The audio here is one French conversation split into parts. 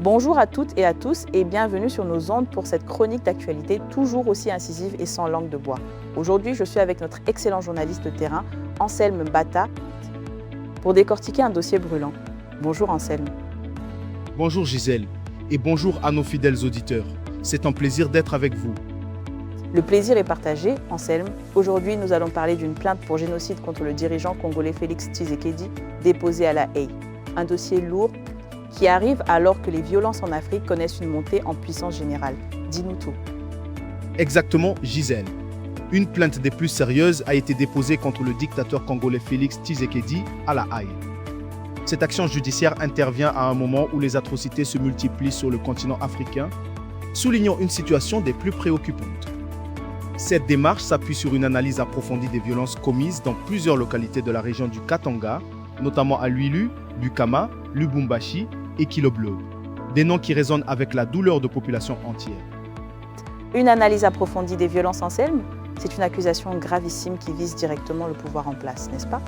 Bonjour à toutes et à tous et bienvenue sur nos ondes pour cette chronique d'actualité toujours aussi incisive et sans langue de bois. Aujourd'hui, je suis avec notre excellent journaliste de terrain, Anselme Bata, pour décortiquer un dossier brûlant. Bonjour Anselme. Bonjour Gisèle et bonjour à nos fidèles auditeurs. C'est un plaisir d'être avec vous. Le plaisir est partagé, Anselme. Aujourd'hui, nous allons parler d'une plainte pour génocide contre le dirigeant congolais Félix Tshisekedi, déposée à La Haye. Un dossier lourd qui arrive alors que les violences en Afrique connaissent une montée en puissance générale. Dis-nous tout. Exactement, Gisèle. Une plainte des plus sérieuses a été déposée contre le dictateur congolais Félix Tshisekedi à La Haye. Cette action judiciaire intervient à un moment où les atrocités se multiplient sur le continent africain, soulignant une situation des plus préoccupantes. Cette démarche s'appuie sur une analyse approfondie des violences commises dans plusieurs localités de la région du Katanga, notamment à Luilu, Bukama, Lubumbashi et Kiloblo, des noms qui résonnent avec la douleur de populations entières. Une analyse approfondie des violences, Anselme, c'est une accusation gravissime qui vise directement le pouvoir en place, n'est-ce pas?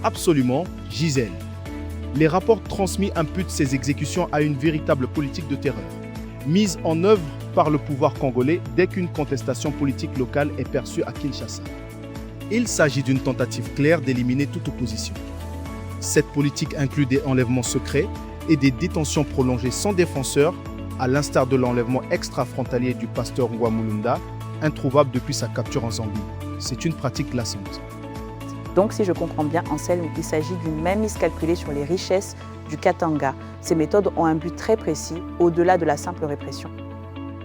Absolument, Gisèle. Les rapports transmis imputent ces exécutions à une véritable politique de terreur, mise en œuvre par le pouvoir congolais dès qu'une contestation politique locale est perçue à Kinshasa. Il s'agit d'une tentative claire d'éliminer toute opposition. Cette politique inclut des enlèvements secrets et des détentions prolongées sans défenseur, à l'instar de l'enlèvement extra-frontalier du pasteur Ngouamulunda, introuvable depuis sa capture en Zambie. C'est une pratique glaçante. Donc, si je comprends bien, Anselme, il s'agit d'une mainmise calculée sur les richesses du Katanga. Ces méthodes ont un but très précis, au-delà de la simple répression.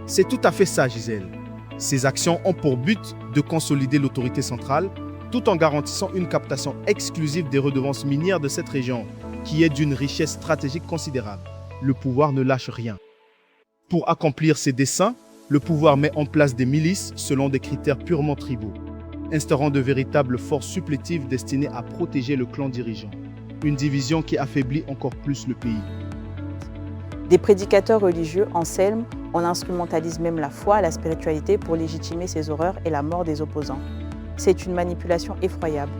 C'est tout à fait ça, Gisèle. Ces actions ont pour but de consolider l'autorité centrale, tout en garantissant une captation exclusive des redevances minières de cette région, qui est d'une richesse stratégique considérable. Le pouvoir ne lâche rien. Pour accomplir ses desseins, le pouvoir met en place des milices selon des critères purement tribaux, instaurant de véritables forces supplétives destinées à protéger le clan dirigeant. Une division qui affaiblit encore plus le pays. Des prédicateurs religieux, Anselme, on instrumentalise même la foi, la spiritualité pour légitimer ces horreurs et la mort des opposants. C'est une manipulation effroyable.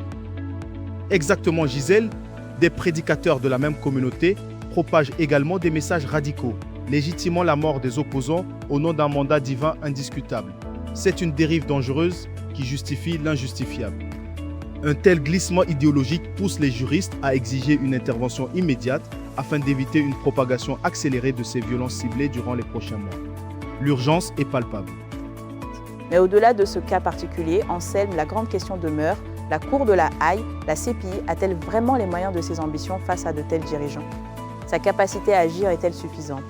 Exactement, Gisèle. Des prédicateurs de la même communauté propagent également des messages radicaux, légitimant la mort des opposants au nom d'un mandat divin indiscutable. C'est une dérive dangereuse qui justifie l'injustifiable. Un tel glissement idéologique pousse les juristes à exiger une intervention immédiate afin d'éviter une propagation accélérée de ces violences ciblées durant les prochains mois. L'urgence est palpable. Mais au-delà de ce cas particulier, Anselme, la grande question demeure. La Cour de la Haye, la CPI, a-t-elle vraiment les moyens de ses ambitions face à de tels dirigeants? Sa capacité à agir est-elle suffisante?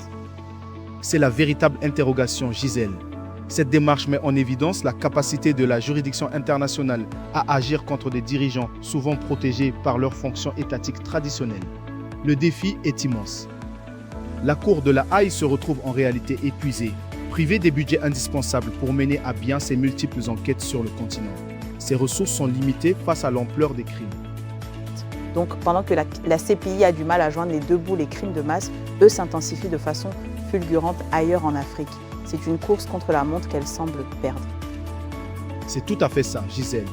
C'est la véritable interrogation, Gisèle. Cette démarche met en évidence la capacité de la juridiction internationale à agir contre des dirigeants souvent protégés par leurs fonctions étatiques traditionnelles. Le défi est immense. La Cour de la Haye se retrouve en réalité épuisée, privée des budgets indispensables pour mener à bien ses multiples enquêtes sur le continent. Ses ressources sont limitées face à l'ampleur des crimes. Donc, pendant que la CPI a du mal à joindre les deux bouts, les crimes de masse, eux s'intensifient de façon fulgurante ailleurs en Afrique. C'est une course contre la montre qu'elle semble perdre. C'est tout à fait ça, Gisèle.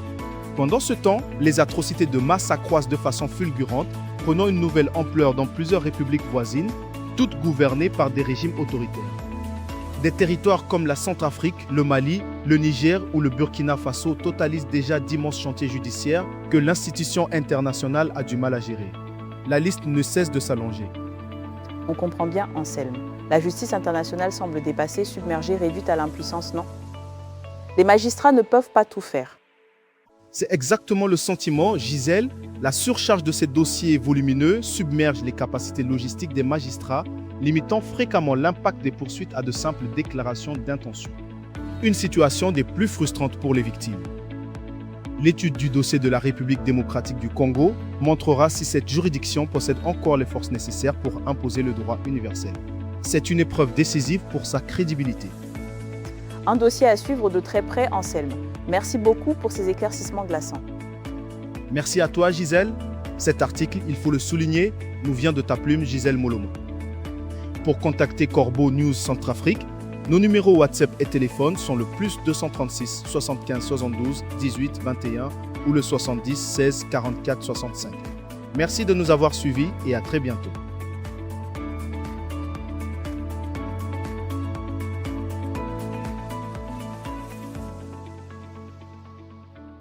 Pendant ce temps, les atrocités de masse s'accroissent de façon fulgurante, prenant une nouvelle ampleur dans plusieurs républiques voisines, toutes gouvernées par des régimes autoritaires. Des territoires comme la Centrafrique, le Mali, le Niger ou le Burkina Faso totalisent déjà d'immenses chantiers judiciaires que l'institution internationale a du mal à gérer. La liste ne cesse de s'allonger. On comprend bien, Anselme. La justice internationale semble dépassée, submergée, réduite à l'impuissance, non? Les magistrats ne peuvent pas tout faire. C'est exactement le sentiment, Gisèle. La surcharge de ces dossiers volumineux submerge les capacités logistiques des magistrats, limitant fréquemment l'impact des poursuites à de simples déclarations d'intention. Une situation des plus frustrantes pour les victimes. L'étude du dossier de la République démocratique du Congo montrera si cette juridiction possède encore les forces nécessaires pour imposer le droit universel. C'est une épreuve décisive pour sa crédibilité. Un dossier à suivre de très près, Anselme. Merci beaucoup pour ces éclaircissements glaçants. Merci à toi, Gisèle. Cet article, il faut le souligner, nous vient de ta plume, Gisèle Molomo. Pour contacter Corbeau News Centrafrique, nos numéros WhatsApp et téléphone sont le +236 75 72 18 21 ou le 70 16 44 65. Merci de nous avoir suivis et à très bientôt.